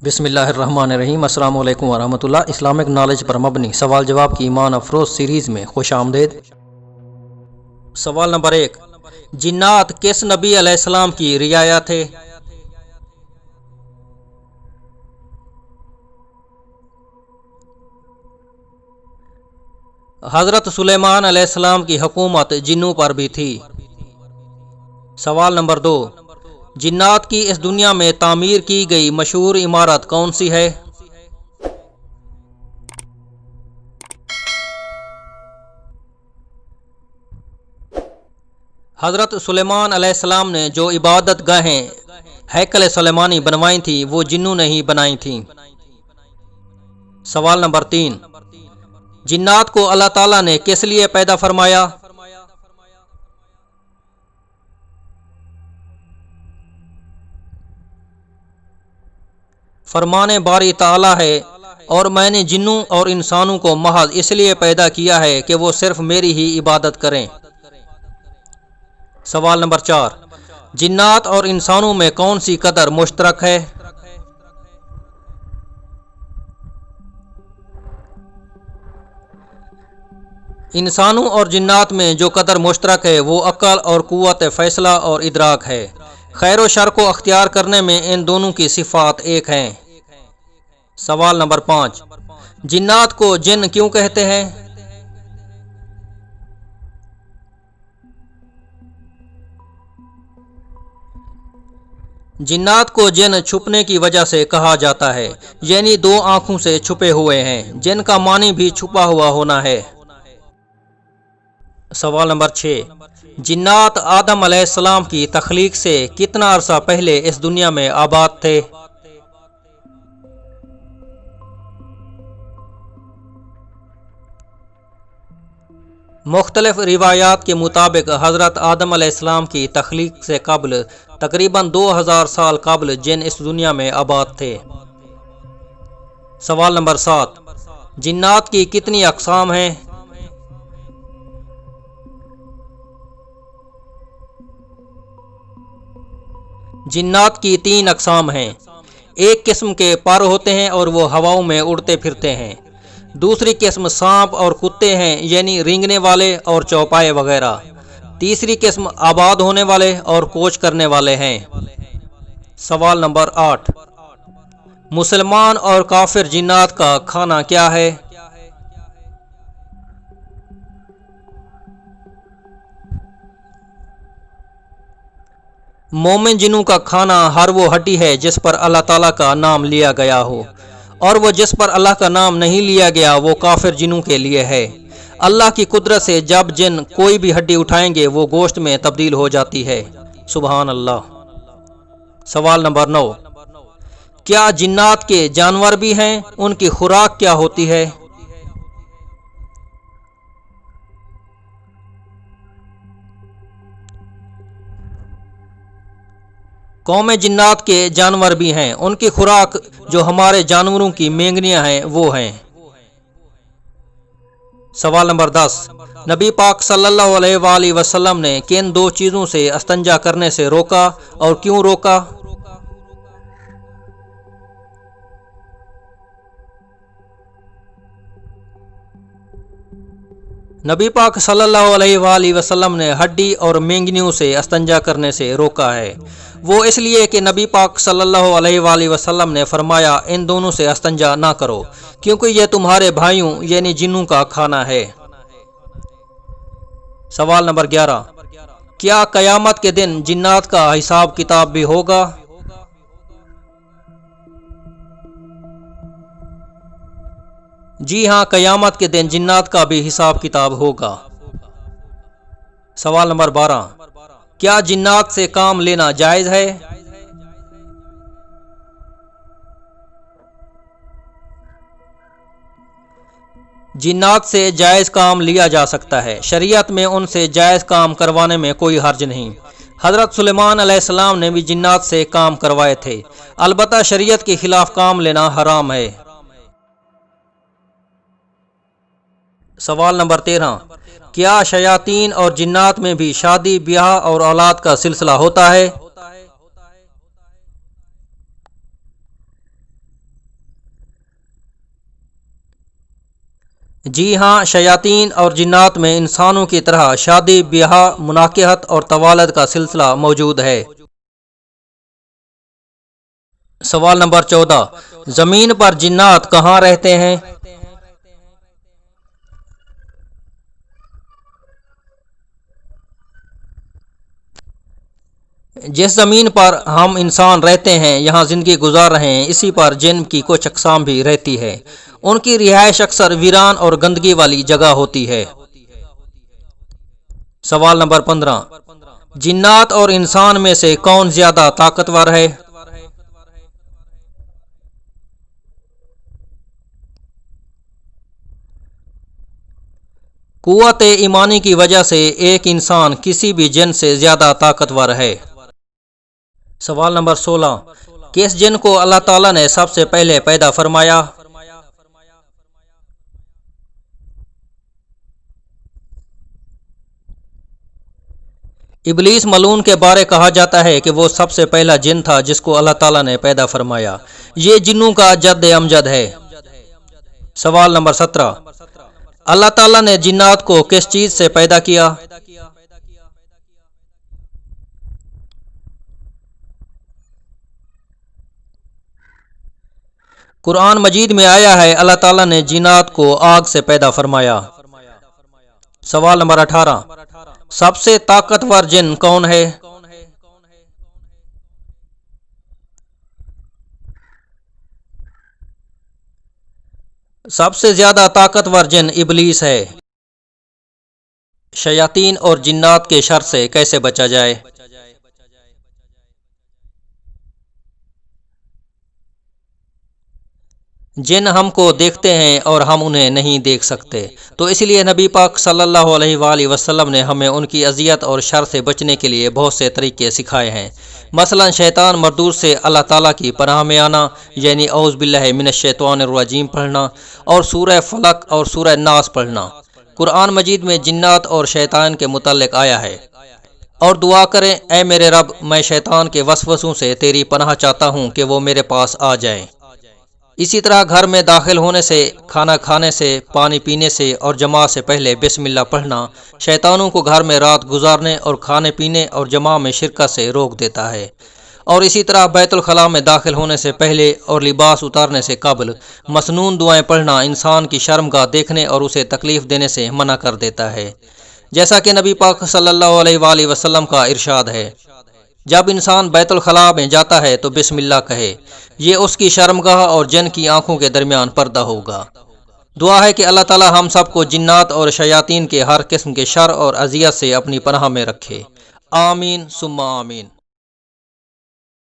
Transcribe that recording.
بسم اللہ الرحمن الرحیم۔ السلام علیکم ورحمۃ اللہ۔ اسلامک نالج پر مبنی سوال جواب کی ایمان افروز سیریز میں خوش آمدید۔ سوال نمبر 1، جنات کس نبی علیہ السلام کی رعایا تھے؟ حضرت سلیمان علیہ السلام کی حکومت جنوں پر بھی تھی۔ سوال نمبر 2، جنات کی اس دنیا میں تعمیر کی گئی مشہور عمارت کون سی ہے؟ حضرت سلیمان علیہ السلام نے جو عبادت گاہیں ہیکل سلیمانی بنوائی تھیں وہ جنوں نے ہی بنائی تھیں۔ سوال نمبر 3، جنات کو اللہ تعالیٰ نے کس لیے پیدا فرمایا؟ فرمان باری تعالیٰ ہے، اور میں نے جنوں اور انسانوں کو محض اس لیے پیدا کیا ہے کہ وہ صرف میری ہی عبادت کریں۔ سوال نمبر 4، جنات اور انسانوں میں کون سی قدر مشترک ہے؟ انسانوں اور جنات میں جو قدر مشترک ہے وہ عقل اور قوت فیصلہ اور ادراک ہے۔ خیر و شر کو اختیار کرنے میں ان دونوں کی صفات ایک ہیں۔ سوال نمبر 5، جنات کو جن کیوں کہتے ہیں؟ جنات کو جن چھپنے کی وجہ سے کہا جاتا ہے، یعنی دو آنکھوں سے چھپے ہوئے ہیں، جن کا معنی بھی چھپا ہوا ہونا ہے۔ سوال نمبر 6، جنات آدم علیہ السلام کی تخلیق سے کتنا عرصہ پہلے اس دنیا میں آباد تھے؟ مختلف روایات کے مطابق حضرت آدم علیہ السلام کی تخلیق سے قبل تقریباً 2000 سال قبل جن اس دنیا میں آباد تھے۔ سوال نمبر 7، جنات کی کتنی اقسام ہیں؟ جنات کی 3 اقسام ہیں۔ ایک قسم کے پر ہوتے ہیں اور وہ ہواؤں میں اڑتے پھرتے ہیں۔ دوسری قسم سانپ اور کتے ہیں، یعنی رینگنے والے اور چوپائے وغیرہ۔ تیسری قسم آباد ہونے والے اور کوچ کرنے والے ہیں۔ سوال نمبر 8، مسلمان اور کافر جنات کا کھانا کیا ہے؟ مومن جنوں کا کھانا ہر وہ ہڈی ہے جس پر اللہ تعالیٰ کا نام لیا گیا ہو، اور وہ جس پر اللہ کا نام نہیں لیا گیا وہ کافر جنوں کے لیے ہے۔ اللہ کی قدرت سے جب جن کوئی بھی ہڈی اٹھائیں گے وہ گوشت میں تبدیل ہو جاتی ہے۔ سبحان اللہ۔ سوال نمبر 9، کیا جنات کے جانور بھی ہیں؟ ان کی خوراک کیا ہوتی ہے؟ قوم جنات کے جانور بھی ہیں، ان کی خوراک جو ہمارے جانوروں کی مینگنیاں ہیں وہ ہیں۔ سوال نمبر 10، نبی پاک صلی اللہ علیہ وآلہ وسلم نے کن 2 چیزوں سے استنجا کرنے سے روکا اور کیوں روکا؟ نبی پاک صلی اللہ علیہ وآلہ وسلم نے ہڈی اور مینگنیوں سے استنجا کرنے سے روکا ہے۔ وہ اس لیے کہ نبی پاک صلی اللہ علیہ وآلہ وسلم نے فرمایا ان دونوں سے استنجا نہ کرو، کیونکہ یہ تمہارے بھائیوں یعنی جنوں کا کھانا ہے۔ سوال نمبر 11، کیا قیامت کے دن جنات کا حساب کتاب بھی ہوگا؟ جی ہاں، قیامت کے دن جنات کا بھی حساب کتاب ہوگا۔ سوال نمبر 12، کیا جنات سے کام لینا جائز ہے؟ جنات سے جائز کام لیا جا سکتا ہے، شریعت میں ان سے جائز کام کروانے میں کوئی حرج نہیں۔ حضرت سلیمان علیہ السلام نے بھی جنات سے کام کروائے تھے، البتہ شریعت کے خلاف کام لینا حرام ہے۔ سوال نمبر 13، کیا شیاطین اور جنات میں بھی شادی بیاہ اور اولاد کا سلسلہ ہوتا ہے؟ جی ہاں، شیاطین اور جنات میں انسانوں کی طرح شادی بیاہ، مناکحت اور توالد کا سلسلہ موجود ہے۔ سوال نمبر 14، زمین پر جنات کہاں رہتے ہیں؟ جس زمین پر ہم انسان رہتے ہیں، یہاں زندگی گزار رہے ہیں، اسی پر جن کی کچھ اقسام بھی رہتی ہے۔ ان کی رہائش اکثر ویران اور گندگی والی جگہ ہوتی ہے۔ سوال نمبر 15، جنات اور انسان میں سے کون زیادہ طاقتور ہے؟ قوت ایمانی کی وجہ سے ایک انسان کسی بھی جن سے زیادہ طاقتور ہے۔ سوال نمبر 16، کس جن کو اللہ تعالیٰ نے سب سے پہلے پیدا فرمایا؟ ابلیس ملعون کے بارے کہا جاتا ہے کہ وہ سب سے پہلا جن تھا جس کو اللہ تعالیٰ نے پیدا فرمایا۔ یہ جنوں کا جد امجد ہے۔ سوال نمبر 17، اللہ تعالیٰ نے جنات کو کس چیز سے پیدا کیا؟ قرآن مجید میں آیا ہے اللہ تعالیٰ نے جنات کو آگ سے پیدا فرمایا۔ سوال نمبر 18، سب سے طاقتور جن کون ہے؟ سب سے زیادہ طاقتور جن ابلیس ہے۔ شیاطین اور جنات کے شر سے کیسے بچا جائے؟ جن ہم کو دیکھتے ہیں اور ہم انہیں نہیں دیکھ سکتے، تو اس لیے نبی پاک صلی اللہ علیہ وآلہ وسلم نے ہمیں ان کی اذیت اور شر سے بچنے کے لیے بہت سے طریقے سکھائے ہیں۔ مثلا شیطان مردود سے اللہ تعالیٰ کی پناہ میں آنا، یعنی اعوذ باللہ من الشیطان الرجیم پڑھنا، اور سورہ فلق اور سورہ ناس پڑھنا۔ قرآن مجید میں جنات اور شیطان کے متعلق آیا ہے، اور دعا کریں اے میرے رب، میں شیطان کے وسوسوں سے تیری پناہ چاہتا ہوں کہ وہ میرے پاس آ جائیں۔ اسی طرح گھر میں داخل ہونے سے، کھانا کھانے سے، پانی پینے سے اور جماع سے پہلے بسم اللہ پڑھنا شیطانوں کو گھر میں رات گزارنے اور کھانے پینے اور جماع میں شرکت سے روک دیتا ہے۔ اور اسی طرح بیت الخلاء میں داخل ہونے سے پہلے اور لباس اتارنے سے قبل مسنون دعائیں پڑھنا انسان کی شرمگاہ دیکھنے اور اسے تکلیف دینے سے منع کر دیتا ہے، جیسا کہ نبی پاک صلی اللہ علیہ وآلہ وسلم کا ارشاد ہے، جب انسان بیت الخلاء میں جاتا ہے تو بسم اللہ کہے، یہ اس کی شرمگاہ اور جن کی آنکھوں کے درمیان پردہ ہوگا۔ دعا ہے کہ اللہ تعالی ہم سب کو جنات اور شیاطین کے ہر قسم کے شر اور اذیت سے اپنی پناہ میں رکھے۔ آمین ثم آمین۔